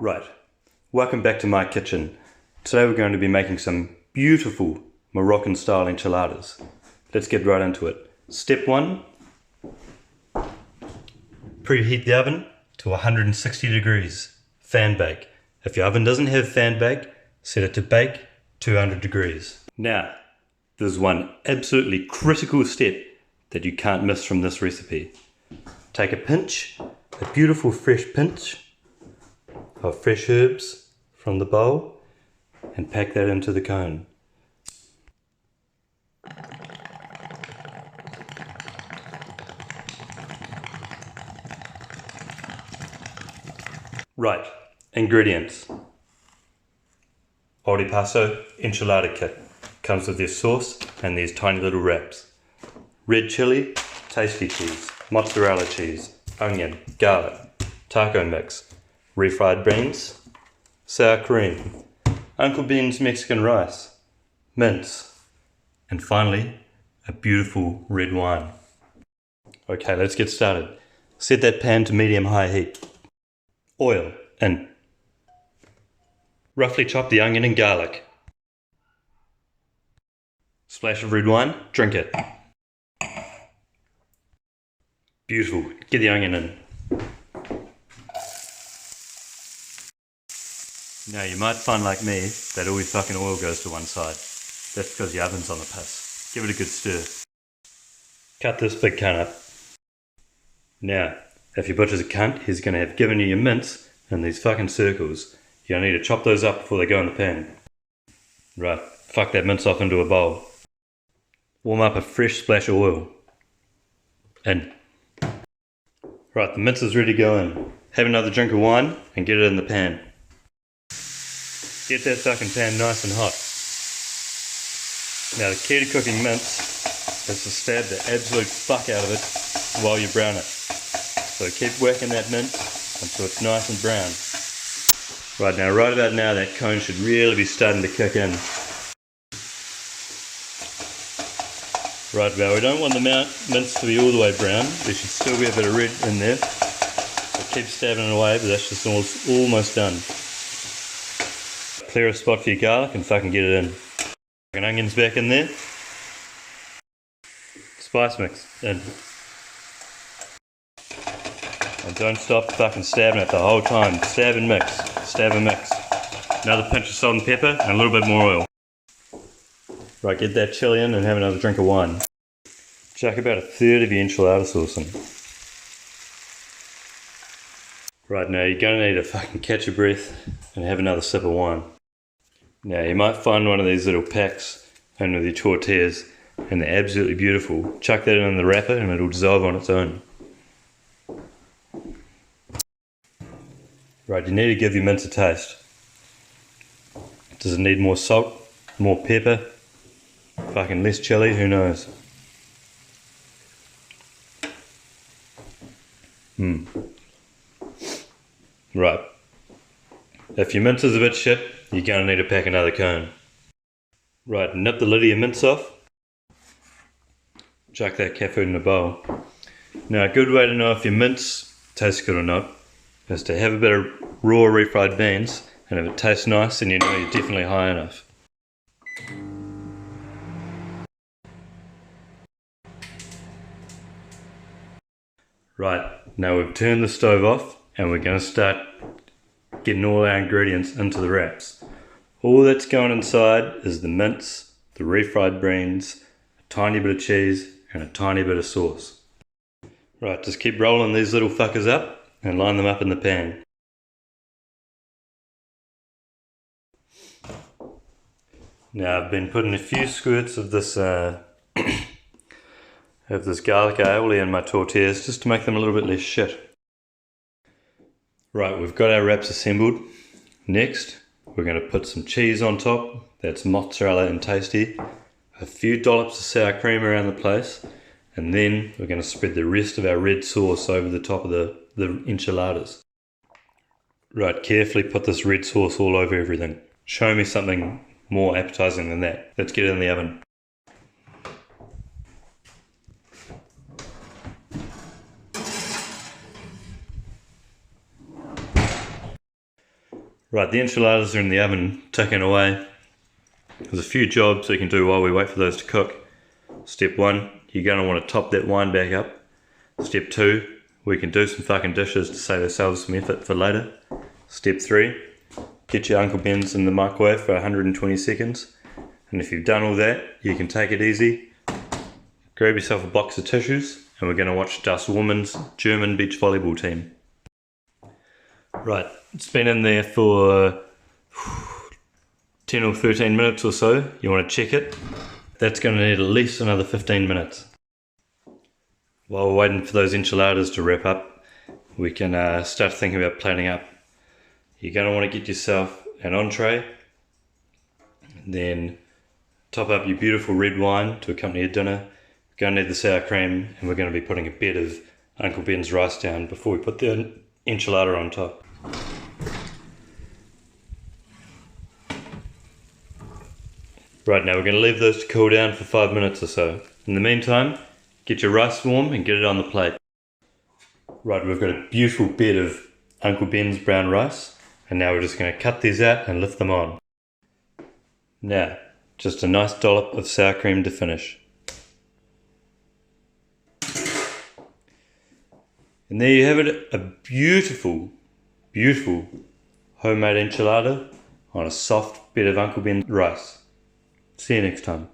Right, welcome back to my kitchen. Today we're going to be making some beautiful Moroccan style enchiladas. Let's get right into it. Step 1, preheat the oven to 160 degrees. Fan bake. If your oven doesn't have fan bake, set it to bake 200 degrees. Now, there's one absolutely critical step that you can't miss from this recipe. Take a pinch, a beautiful fresh pinch of fresh herbs from the bowl and pack that into the cone. Right, ingredients. Paso enchilada kit. Comes with their sauce and these tiny little wraps. Red chili, tasty cheese, mozzarella cheese, onion, garlic, taco mix, refried beans, sour cream, Uncle Ben's Mexican rice, mince, and finally, a beautiful red wine. Okay, let's get started. Set that pan to medium-high heat. Oil in. Roughly chop the onion and garlic. Splash of red wine, drink it. Beautiful, get the onion in. Now you might find like me that all your fucking oil goes to one side. That's because your oven's on the piss. Give it a good stir. Cut this big cunt up. Now, if your butcher's a cunt, he's going to have given you your mince in these fucking circles. You're going to need to chop those up before they go in the pan. Right, fuck that mince off into a bowl. Warm up a fresh splash of oil. In. Right, the mince is ready to go in. Have another drink of wine and get it in the pan. Get that fucking pan nice and hot. Now the key to cooking mince is to stab the absolute fuck out of it while you brown it. So keep whacking that mince until it's nice and brown. Right now, right about now, that cone should really be starting to kick in. Right about, we don't want the mince to be all the way brown. There should still be a bit of red in there. So keep stabbing it away, but that's just almost done. Clear a spot for your garlic and fucking get it in. Fucking onions back in there. Spice mix in. And don't stop fucking stabbing it the whole time. Stab and mix. Stab and mix. Another pinch of salt and pepper and a little bit more oil. Right, get that chili in and have another drink of wine. Chuck about a third of your enchilada sauce in. Right, now you're going to need to fucking catch your breath and have another sip of wine. Now you might find one of these little packs in with your tortillas and they're absolutely beautiful. Chuck that in the wrapper and it'll dissolve on its own. Right, you need to give your mince a taste. Does it need more salt? More pepper? Fucking less chili? Who knows? Right. If your mince is a bit shit, you're going to need to pack another cone. Right, nip the lid of your mince off. Chuck that cat food in a bowl. Now a good way to know if your mince tastes good or not is to have a bit of raw refried beans, and if it tastes nice then you know you're definitely high enough. Right, now we've turned the stove off and we're going to start getting all our ingredients into the wraps. All that's going inside is the mince, the refried beans, a tiny bit of cheese and a tiny bit of sauce. Right, just keep rolling these little fuckers up and line them up in the pan. Now I've been putting a few squirts of this garlic aioli in my tortillas just to make them a little bit less shit. Right, we've got our wraps assembled. Next, we're going to put some cheese on top. That's mozzarella and tasty. A few dollops of sour cream around the place. And then we're going to spread the rest of our red sauce over the top of the enchiladas. Right, carefully put this red sauce all over everything. Show me something more appetizing than that. Let's get it in the oven. Right, the enchiladas are in the oven, ticking away. There's a few jobs we can do while we wait for those to cook. Step 1, you're going to want to top that wine back up. Step 2, we can do some fucking dishes to save ourselves some effort for later. Step 3, get your Uncle Ben's in the microwave for 120 seconds. And if you've done all that, you can take it easy. Grab yourself a box of tissues and we're going to watch Das Women's German beach volleyball team. Right, it's been in there for 10 or 13 minutes or so. You want to check it. That's going to need at least another 15 minutes. While we're waiting for those enchiladas to wrap up, we can start thinking about plating up. You're going to want to get yourself an entree, then top up your beautiful red wine to accompany your dinner. We're going to need the sour cream, and we're going to be putting a bed of Uncle Ben's rice down before we put the enchilada on top. Right, now we're going to leave those to cool down for 5 minutes or so. In the meantime, get your rice warm and get it on the plate. Right, we've got a beautiful bed of Uncle Ben's brown rice, and now we're just going to cut these out and lift them on. Now, just a nice dollop of sour cream to finish. And there you have it, a beautiful, beautiful homemade enchilada on a soft bed of Uncle Ben's rice. See you next time.